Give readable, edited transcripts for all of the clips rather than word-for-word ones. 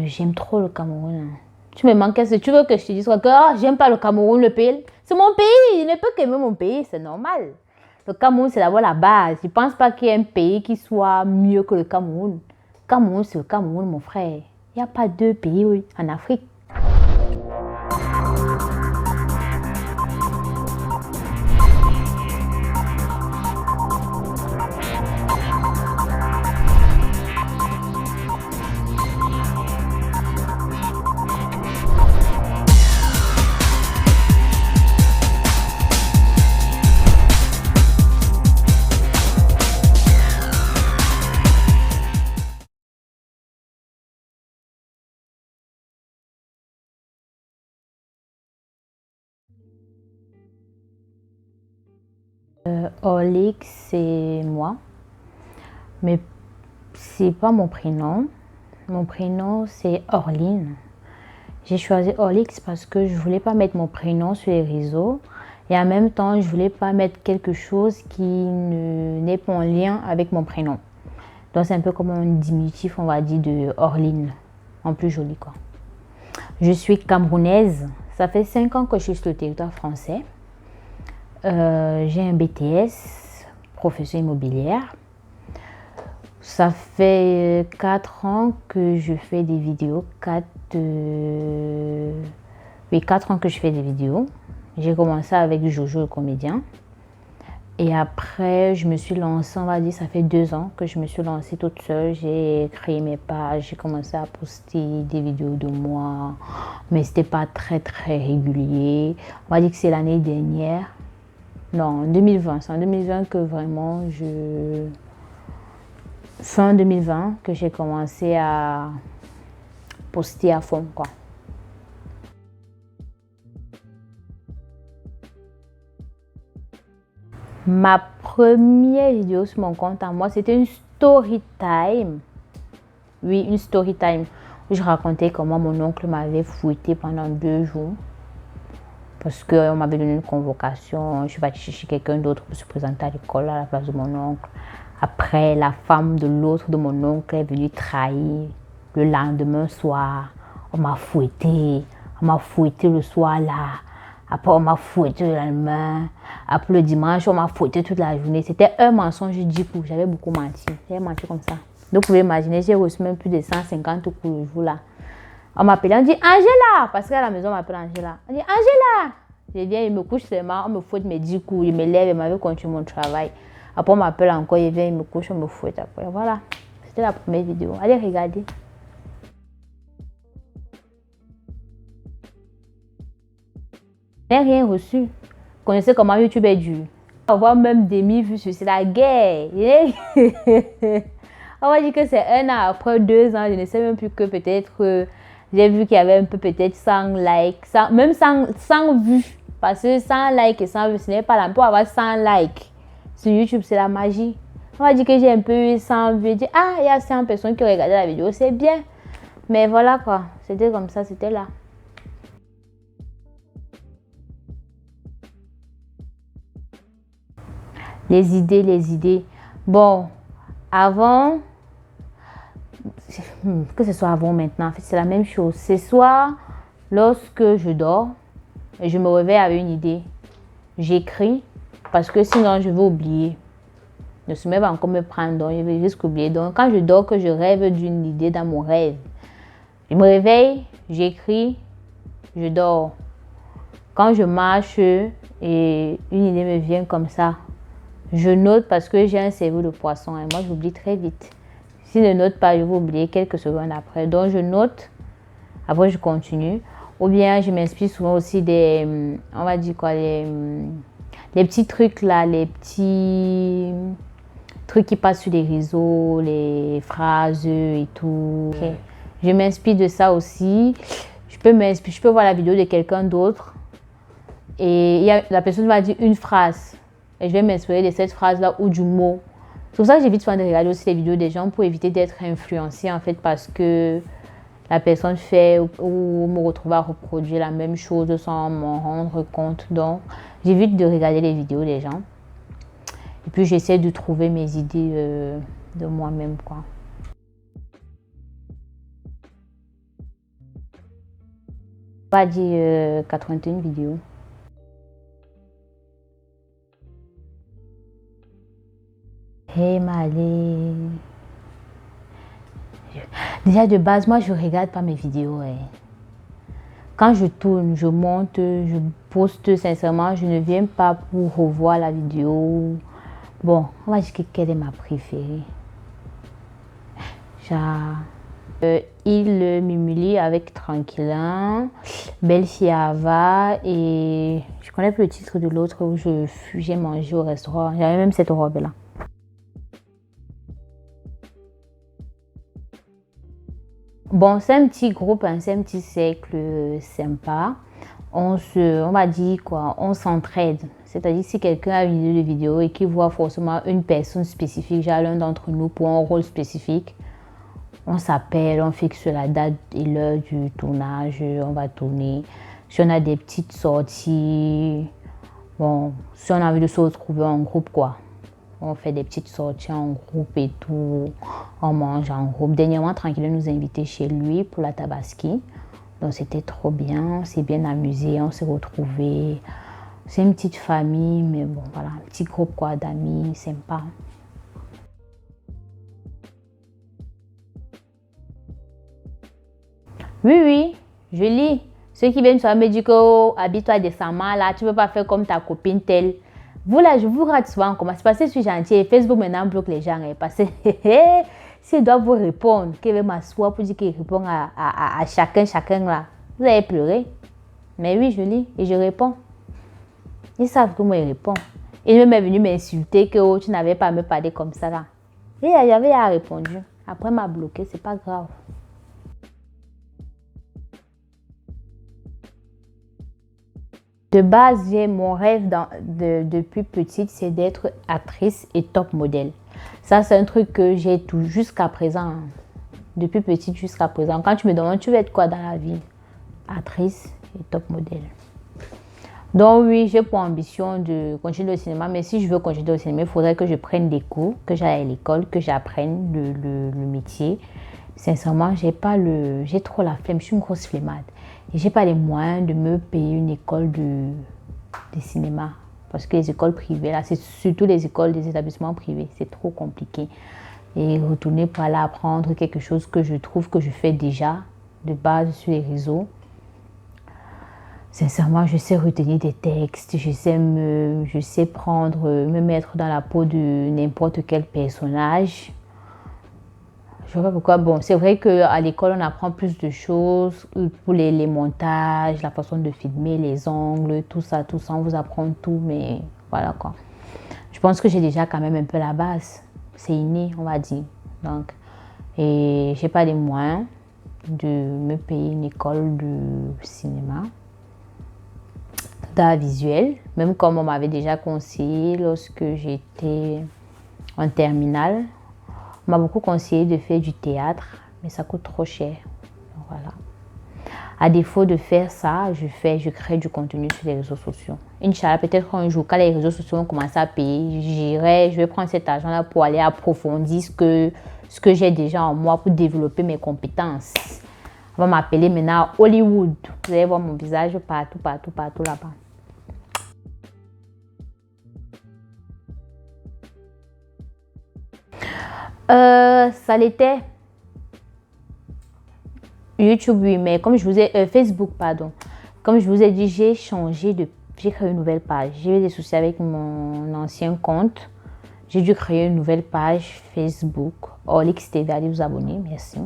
j'aime trop le Cameroun. Tu me manques, tu veux que je te dise quoi? Que j'aime pas le Cameroun, le pays. C'est mon pays, je ne peux qu'aimer mon pays, c'est normal. Le Cameroun, c'est d'abord la base. Je ne pense pas qu'il y ait un pays qui soit mieux que le Cameroun. Le Cameroun, c'est le Cameroun, mon frère. Il n'y a pas deux pays en Afrique. Orlix, c'est moi. Mais c'est pas mon prénom. Mon prénom, c'est Orline. J'ai choisi Orlix parce que je voulais pas mettre mon prénom sur les réseaux. Et en même temps, je voulais pas mettre quelque chose qui n'est pas en lien avec mon prénom. Donc c'est un peu comme un diminutif, on va dire, de Orline. En plus joli, quoi. Je suis camerounaise. Ça fait 5 ans que je suis sur le territoire français. J'ai un BTS, profession immobilière. Ça fait 4 ans que je fais des vidéos. 4 ans que je fais des vidéos. J'ai commencé avec Jojo, le comédien. Et après, je me suis lancée, on va dire, ça fait 2 ans que je me suis lancée toute seule. J'ai créé mes pages, j'ai commencé à poster des vidéos de moi. Mais c'était pas très régulier. On va dire que c'est l'année dernière. Non, en 2020. C'est en 2020 que vraiment fin 2020 que j'ai commencé à poster à fond, quoi. Ma première vidéo sur mon compte à moi, c'était une story time. Oui, une story time où je racontais comment mon oncle m'avait fouetté pendant 2 jours. Parce qu'on m'avait donné une convocation. Je suis partie chercher quelqu'un d'autre pour se présenter à l'école à la place de mon oncle. Après, la femme de l'autre de mon oncle est venue trahir. Le lendemain soir, on m'a fouetté. On m'a fouetté le soir là. Après, on m'a fouetté le lendemain. Après, le dimanche, on m'a fouetté toute la journée. C'était un mensonge du coup. J'avais beaucoup menti. J'avais menti comme ça. Donc, vous pouvez imaginer, j'ai reçu même plus de 150 coups le jour là. On m'appelait, on dit Angela, parce qu'à la maison on m'appelle Angela. On dit Angela. Je viens, il me couche seulement, on me fouette mes 10 coups, il me lève, il m'avait continué mon travail. Après on m'appelle encore, il vient, il me couche, on me fouette après. Voilà, c'était la première vidéo. Allez regarder. Je n'ai rien reçu. Vous connaissez comment YouTube est dur. Avoir même demi-vues sur c'est la guerre. On va dire que c'est 1 an après, 2 ans, je ne sais même plus que peut-être j'ai vu qu'il y avait un peu peut-être 100 likes, même 100 vues. Parce que 100 likes et 100 vues, ce n'est pas là. On peut avoir 100 likes. Sur YouTube, c'est la magie. On va dire que j'ai un peu eu 100 vues. Dire, ah, il y a 100 personnes qui ont regardé la vidéo, c'est bien. Mais voilà quoi, c'était comme ça, c'était là. Les idées. Bon, avant, que ce soit avant ou maintenant, en fait, c'est la même chose. C'est soit lorsque je dors et je me réveille avec une idée, j'écris parce que sinon je vais oublier. Le sommeil va encore me prendre, donc je vais juste oublier. Donc quand je dors, que je rêve d'une idée dans mon rêve, je me réveille, j'écris, je dors. Quand je marche et une idée me vient comme ça, je note parce que j'ai un cerveau de poisson et moi j'oublie très vite. Si je ne note pas, je vais oublier quelques secondes après. Donc je note, après je continue. Ou bien je m'inspire souvent aussi des, on va dire quoi, les petits trucs là, les petits trucs qui passent sur les réseaux, les phrases et tout. Okay. Je m'inspire de ça aussi. Je peux voir la vidéo de quelqu'un d'autre et la personne va dire une phrase. Et je vais m'inspirer de cette phrase-là ou du mot. C'est pour ça que j'évite souvent de regarder aussi les vidéos des gens pour éviter d'être influencée en fait parce que la personne fait ou me retrouve à reproduire la même chose sans m'en rendre compte. Donc, j'évite de regarder les vidéos des gens. Et puis, j'essaie de trouver mes idées de moi-même, quoi. On va dire 81 vidéos. Hey Malé. Déjà de base, moi je regarde pas mes vidéos. Quand je tourne, je monte, je poste, sincèrement, je ne viens pas pour revoir la vidéo. Bon, on va dire quelle est ma préférée. Genre, il m'humilie avec Tranquillin, Belle Fiava et je connais plus le titre de l'autre où j'ai mangé au restaurant. J'avais même cette robe-là. Bon, c'est un petit groupe, hein, c'est un petit cercle sympa. On va dire quoi, on s'entraide. C'est-à-dire si quelqu'un a une idée de vidéo et qu'il voit forcément une personne spécifique, genre l'un d'entre nous pour un rôle spécifique, on s'appelle, on fixe la date et l'heure du tournage, on va tourner. Si on a des petites sorties, bon, si on a envie de se retrouver en groupe, quoi. On fait des petites sorties en groupe et tout. On mange en groupe. Dernièrement, Tranquille nous a invités chez lui pour la Tabaski. Donc c'était trop bien. On s'est bien amusé. On s'est retrouvés. C'est une petite famille, mais bon, voilà. Un petit groupe quoi d'amis, sympa. Oui, oui, je lis. Ceux qui viennent sur me disent que oh, habille-toi décemment, là, tu ne peux pas faire comme ta copine telle. Vous là, je vous rate souvent comment c'est parce que je suis gentille. Facebook maintenant bloque les gens. Parce que s'ils doivent vous répondre, qu'ils veulent m'asseoir pour dire qu'ils répondent à chacun là. Vous allez pleurer. Mais oui, je lis et je réponds. Ils savent que moi, je réponds. Il m'est venu m'insulter que oh, tu n'avais pas à me parler comme ça là. Et j'avais répondu. Après, il m'a bloqué, c'est pas grave. De base, j'ai mon rêve depuis petite, c'est d'être actrice et top modèle. Ça, c'est un truc que j'ai tout jusqu'à présent. Depuis petite jusqu'à présent. Quand tu me demandes, tu veux être quoi dans la vie? Actrice et top modèle. Donc oui, j'ai pour ambition de continuer au cinéma. Mais si je veux continuer au cinéma, il faudrait que je prenne des cours, que j'aille à l'école, que j'apprenne le métier. Sincèrement, j'ai trop la flemme. Je suis une grosse flemmade. Et j'ai pas les moyens de me payer une école de cinéma. Parce que les écoles privées, là, c'est surtout les écoles des établissements privés. C'est trop compliqué. Et retourner pour aller apprendre quelque chose que je trouve que je fais déjà de base sur les réseaux. Sincèrement, je sais retenir des textes, je sais prendre, me mettre dans la peau de n'importe quel personnage. Je sais pas pourquoi. Bon, c'est vrai qu'à l'école, on apprend plus de choses pour les montages, la façon de filmer, les angles, tout ça, on vous apprend tout, mais voilà quoi. Je pense que j'ai déjà quand même un peu la base. C'est inné, on va dire. Donc, et j'ai pas les moyens de me payer une école de cinéma, d'art visuel, même comme on m'avait déjà conseillé lorsque j'étais en terminale. On m'a beaucoup conseillé de faire du théâtre, mais ça coûte trop cher. Donc, voilà. À défaut de faire ça, je crée du contenu sur les réseaux sociaux. Inch'Allah, peut-être un jour, quand les réseaux sociaux vont commencer à payer, je vais prendre cet argent-là pour aller approfondir ce que j'ai déjà en moi pour développer mes compétences. On va m'appeler maintenant Hollywood. Vous allez voir mon visage partout là-bas. Ça l'était. YouTube, oui, mais comme je vous ai... Facebook, pardon. Comme je vous ai dit, j'ai créé une nouvelle page. J'ai eu des soucis avec mon ancien compte. J'ai dû créer une nouvelle page Facebook. Olix TV, allez vous abonner, merci.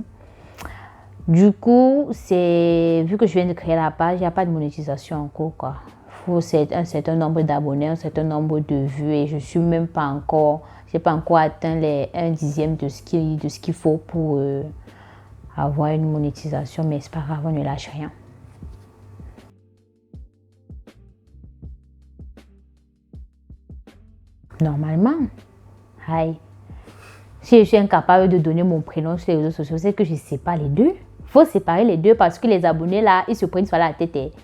Du coup, vu que je viens de créer la page, il n'y a pas de monétisation en cours, quoi. Il faut un certain nombre d'abonnés, un certain nombre de vues et je suis même pas encore... J'ai pas encore atteint les 1/10 de ce qu'il faut pour avoir une monétisation, mais c'est pas grave, on ne lâche rien. Normalement, aïe. Si je suis incapable de donner mon prénom sur les réseaux sociaux, c'est que je ne sais pas les deux. Il faut séparer les deux parce que les abonnés là, ils se prennent sur la tête.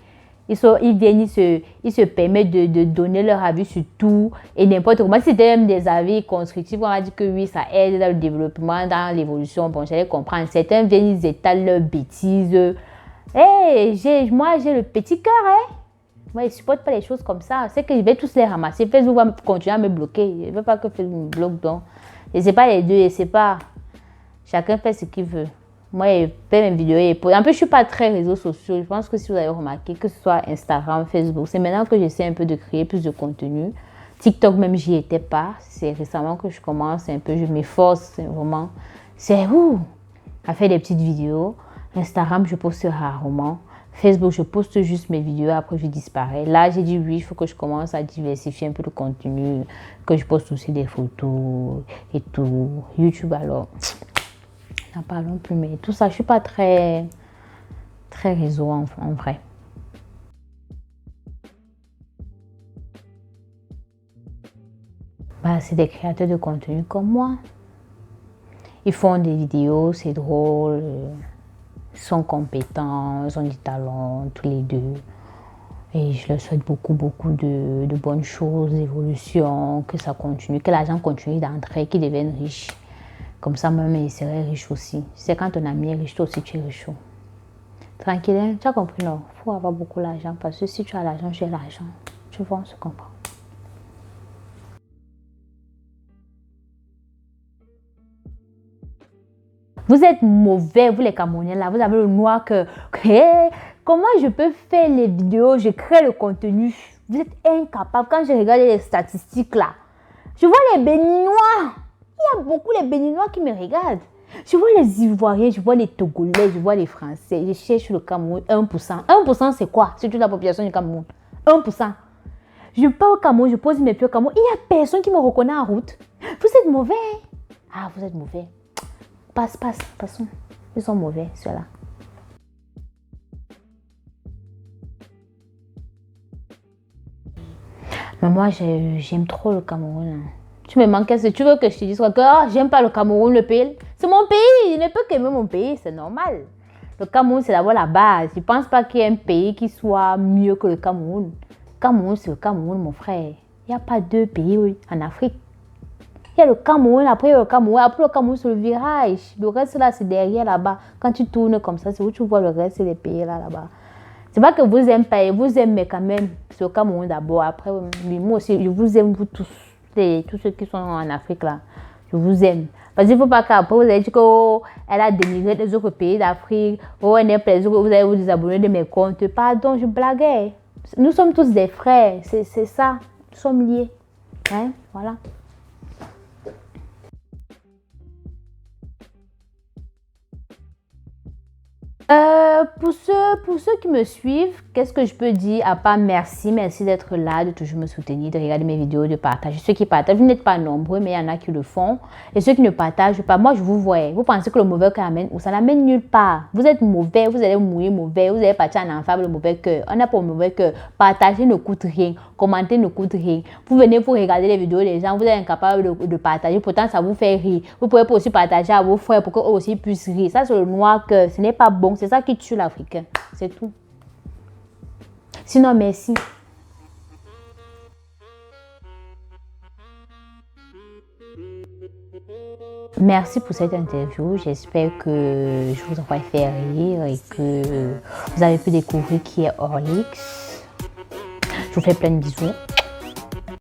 Ils viennent, ils se permettent de donner leur avis sur tout et n'importe comment. Si c'était même des avis constructifs, on va dire que oui, ça aide dans le développement, dans l'évolution. Bon, j'allais comprendre. Certains viennent, ils étalent leurs bêtises. Moi, j'ai le petit cœur, hein. Moi, je ne supporte pas les choses comme ça. C'est que je vais tous les ramasser. Facebook va continuer à me bloquer. Je ne veux pas que Facebook me bloque. Donc, je ne sais pas les deux. Je ne sais pas. Chacun fait ce qu'il veut. Moi, je fais mes vidéos. En plus, je ne suis pas très réseaux sociaux. Je pense que si vous avez remarqué, que ce soit Instagram, Facebook, c'est maintenant que j'essaie un peu de créer plus de contenu. TikTok, même, j'y étais pas. C'est récemment que je commence un peu. Je m'efforce vraiment. C'est à faire des petites vidéos. Instagram, je poste rarement. Facebook, je poste juste mes vidéos, après je disparais. Là, j'ai dit oui, il faut que je commence à diversifier un peu le contenu, que je poste aussi des photos et tout. YouTube, alors, n'en parlons plus, mais tout ça, je ne suis pas très réseau en vrai. C'est des créateurs de contenu comme moi. Ils font des vidéos, c'est drôle. Ils sont compétents, ils ont du talent, tous les deux. Et je leur souhaite beaucoup de bonnes choses, d'évolution, que ça continue, que l'argent continue d'entrer, qu'ils deviennent riches. Comme ça, moi-même, ils seraient riches aussi. C'est quand ton ami est riche, toi aussi, tu es riche. Tranquille, hein? Tu as compris, non? Il faut avoir beaucoup d'argent parce que si tu as l'argent, j'ai l'argent. Tu vois, on se comprend. Vous êtes mauvais, vous les Camerounais là, vous avez le noir que... Comment je peux faire les vidéos, je crée le contenu? Vous êtes incapable. Quand je regarde les statistiques là, je vois les Béninois. Il y a beaucoup les Béninois qui me regardent. Je vois les Ivoiriens, je vois les Togolais, je vois les Français. Je cherche le Cameroun, 1%. 1% c'est quoi? C'est toute la population du Cameroun. 1%. Je pars au Cameroun, je pose mes pieds au Cameroun. Il n'y a personne qui me reconnaît en route. Vous êtes mauvais. Ah, vous êtes mauvais. Passons. Ils sont mauvais, ceux-là. Mais moi, j'aime trop le Cameroun. Tu me manques, tu veux que je te dise que j'aime pas le Cameroun, le pays. C'est mon pays, je ne peux qu'aimer mon pays, c'est normal. Le Cameroun, c'est d'abord la base. Je ne pense pas qu'il y ait un pays qui soit mieux que le Cameroun. Le Cameroun, c'est le Cameroun, mon frère. Il n'y a pas deux pays en Afrique. Il y a le Cameroun, après le Cameroun, après le Cameroun, c'est le virage. Le reste, là, c'est derrière, là-bas. Quand tu tournes comme ça, c'est où tu vois le reste des pays, là-bas. C'est pas que vous aimez pas, vous aimez quand même. C'est le Cameroun d'abord. Après, moi aussi, je vous aime, vous tous. Tous ceux qui sont en Afrique, là. Je vous aime. Parce qu'il ne faut pas qu'après, vous allez dire qu'elle a dénigré les autres pays d'Afrique. Elle est plaisir que vous allez vous désabonner de mes comptes. Pardon, je blaguais. Nous sommes tous des frères. C'est ça. Nous sommes liés. Hein? Voilà. Pour ceux qui me suivent, qu'est-ce que je peux dire à part merci d'être là, de toujours me soutenir, de regarder mes vidéos, de partager. Ceux qui partagent, vous n'êtes pas nombreux, mais il y en a qui le font. Et ceux qui ne partagent pas, moi je vous vois. Vous pensez que le mauvais cœur amène ou ça n'amène nulle part. Vous êtes mauvais, vous allez mourir mauvais, vous allez partir en enfer avec le mauvais cœur. On n'a pas le mauvais cœur. Partager ne coûte rien, commenter ne coûte rien. Vous venez pour regarder les vidéos des gens, vous êtes incapable de partager, pourtant ça vous fait rire. Vous pouvez pas aussi partager à vos frères pour qu'eux aussi puissent rire. Ça c'est le noir cœur, ce n'est pas bon. C'est ça qui tue l'Africain. C'est tout. Sinon, merci. Merci pour cette interview. J'espère que je vous aurai fait rire et que vous avez pu découvrir qui est Orlix. Je vous fais plein de bisous.